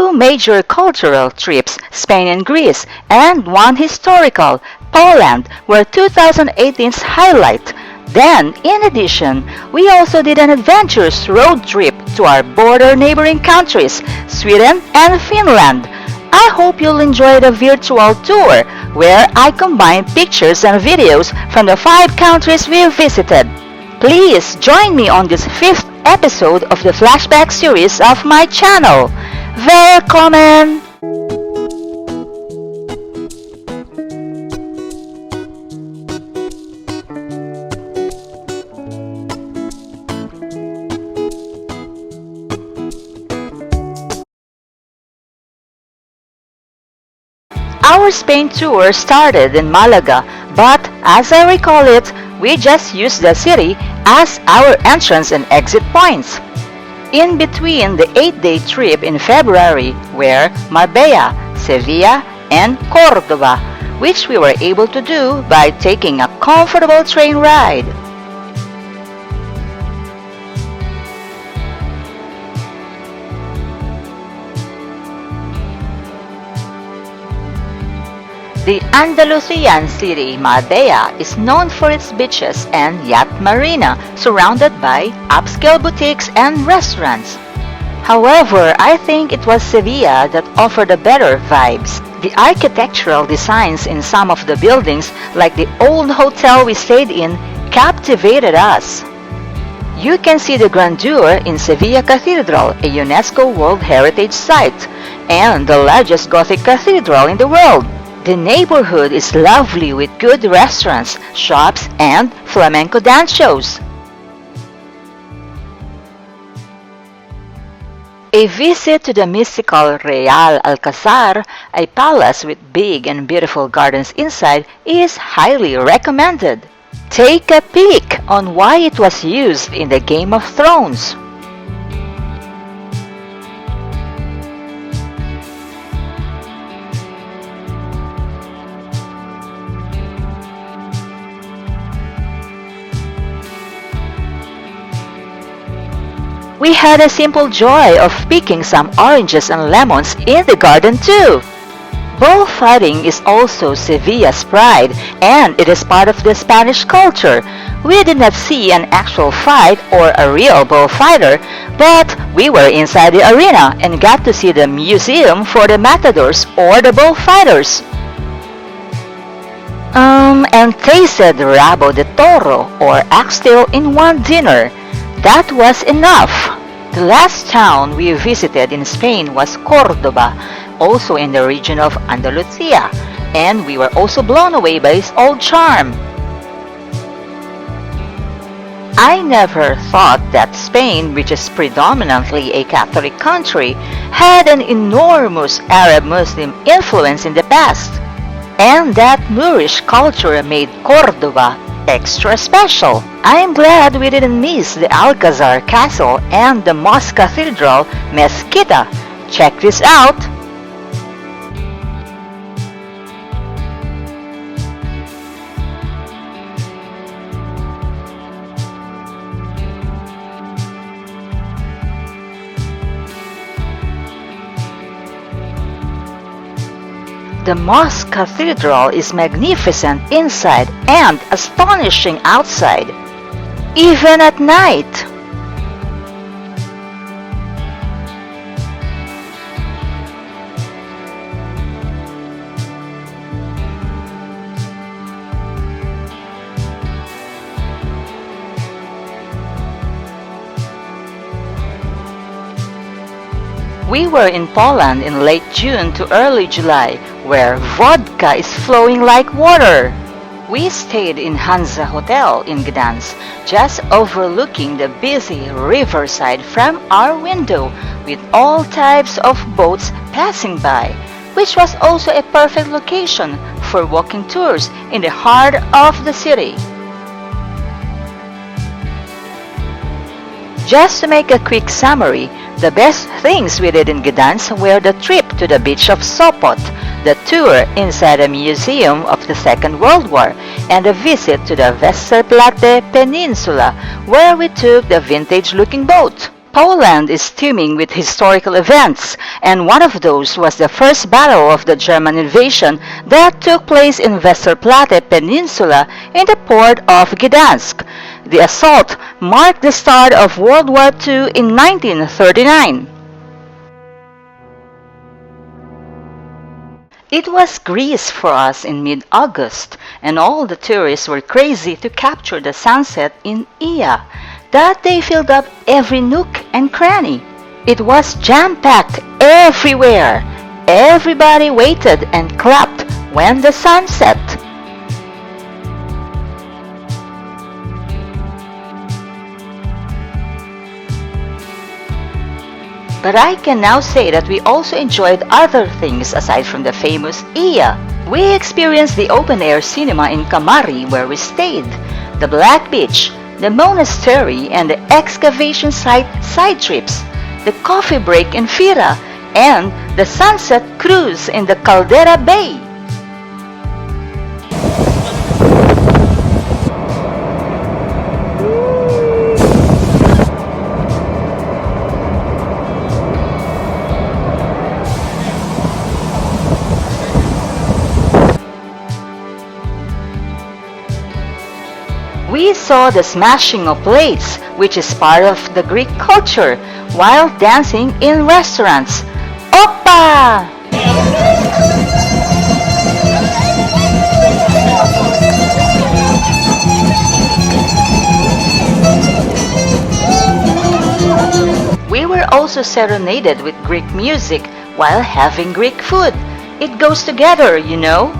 two major cultural trips, Spain and Greece, and one historical, Poland, were 2018's highlight. Then, in addition, we also did an adventurous road trip to our border neighboring countries, Sweden and Finland. I hope you'll enjoy the virtual tour, where I combine pictures and videos from the 5 countries we visited. Please join me on this 5th episode of the Flashback series of my channel. Velkommen! Our Spain tour started in Malaga, but as I recall it, we just used the city as our entrance and exit points. In between the 8-day trip in February were Marbella, Sevilla, and Córdoba, which we were able to do by taking a comfortable train ride. The Andalusian city Marbella is known for its beaches and yacht marina, surrounded by upscale boutiques and restaurants. However, I think it was Sevilla that offered the better vibes. The architectural designs in some of the buildings, like the old hotel we stayed in, captivated us. You can see the grandeur in Sevilla Cathedral, a UNESCO World Heritage Site, and the largest Gothic cathedral in the world. The neighborhood is lovely with good restaurants, shops, and flamenco dance shows. A visit to the mystical Real Alcázar, a palace with big and beautiful gardens inside, is highly recommended. Take a peek on why it was used in the Game of Thrones. We had a simple joy of picking some oranges and lemons in the garden too. Bullfighting is also Sevilla's pride, and it is part of the Spanish culture. We did not see an actual fight or a real bullfighter, but we were inside the arena and got to see the museum for the matadors or the bullfighters. And tasted rabo de toro or oxtail in one dinner. That was enough. The last town we visited in Spain was Córdoba, also in the region of Andalusia, and we were also blown away by its old charm. I never thought that Spain, which is predominantly a Catholic country, had an enormous Arab-Muslim influence in the past, and that Moorish culture made Córdoba extra special. I am glad we didn't miss the Alcázar Castle and the Mosque-Cathedral Mezquita. Check this out! The Mosque-Cathedral is magnificent inside and astonishing outside, even at night. We were in Poland in late June to early July, where vodka is flowing like water. We stayed in Hansa Hotel in Gdansk, just overlooking the busy riverside from our window, with all types of boats passing by, which was also a perfect location for walking tours in the heart of the city. Just to make a quick summary, the best things we did in Gdansk were the trip to the beach of Sopot, the tour inside a museum of the Second World War, and a visit to the Westerplatte Peninsula, where we took the vintage-looking boat. Poland is teeming with historical events, and one of those was the first battle of the German invasion that took place in Westerplatte Peninsula in the port of Gdansk. The assault marked the start of World War II in 1939. It was Greece for us in mid-August, and all the tourists were crazy to capture the sunset in Ia. That day filled up every nook and cranny. It was jam-packed everywhere. Everybody waited and clapped when the sun set. But I can now say that we also enjoyed other things aside from the famous Iya. We experienced the open-air cinema in Kamari where we stayed, the Black Beach, the monastery and the excavation side trips, the coffee break in Fira, and the sunset cruise in the Caldera Bay. We saw the smashing of plates, which is part of the Greek culture, while dancing in restaurants. Oppa! We were also serenaded with Greek music while having Greek food. It goes together, you know.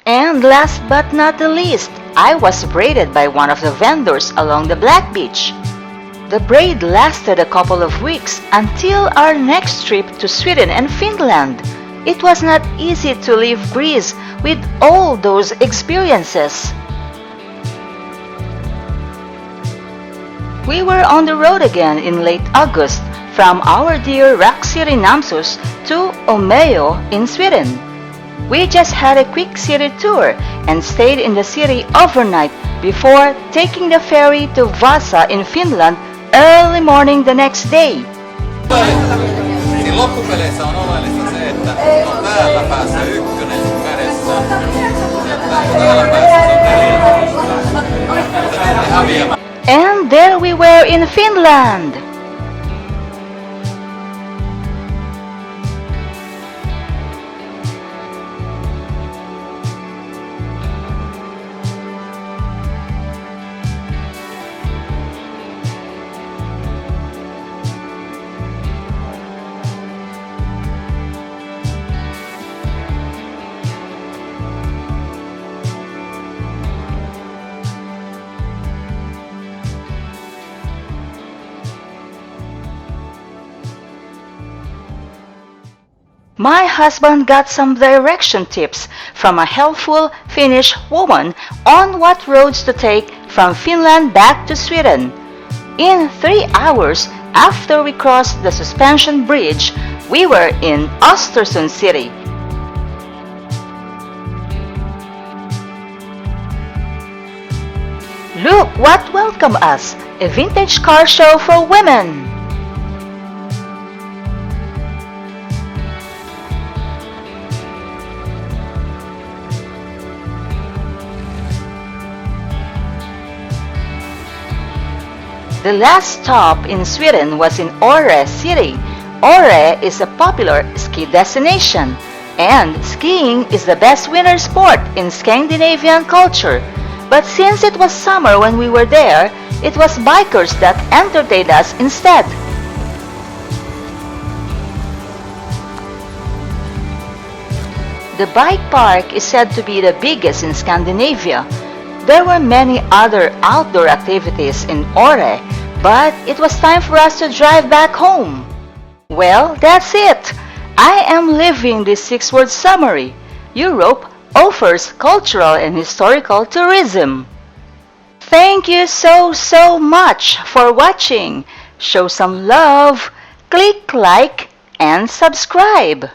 And last but not the least, I was braided by one of the vendors along the Black Beach. The braid lasted a couple of weeks until our next trip to Sweden and Finland. It was not easy to leave Greece with all those experiences. We were on the road again in late August from our dear rock city Namsos to Umeå in Sweden. We just had a quick city tour and stayed in the city overnight before taking the ferry to Vasa in Finland early morning the next day. Siinä loppupeleissä on oleellista se, että on täällä päässä ykkönen kädessä, ja täällä päässä on neljä. And there we were in Finland. My husband got some direction tips from a helpful Finnish woman on what roads to take from Finland back to Sweden. In 3 hours after we crossed the suspension bridge, we were in Östersund city. Look what welcomed us, a vintage car show for women. The last stop in Sweden was in Åre city. Åre is a popular ski destination, and skiing is the best winter sport in Scandinavian culture. But since it was summer when we were there, it was bikers that entertained us instead. The bike park is said to be the biggest in Scandinavia. There were many other outdoor activities in Åre, but it was time for us to drive back home. Well, that's it. I am leaving this 6-word summary. Europe, offers cultural and historical tourism. Thank you so much for watching. Show some love, click like, and subscribe.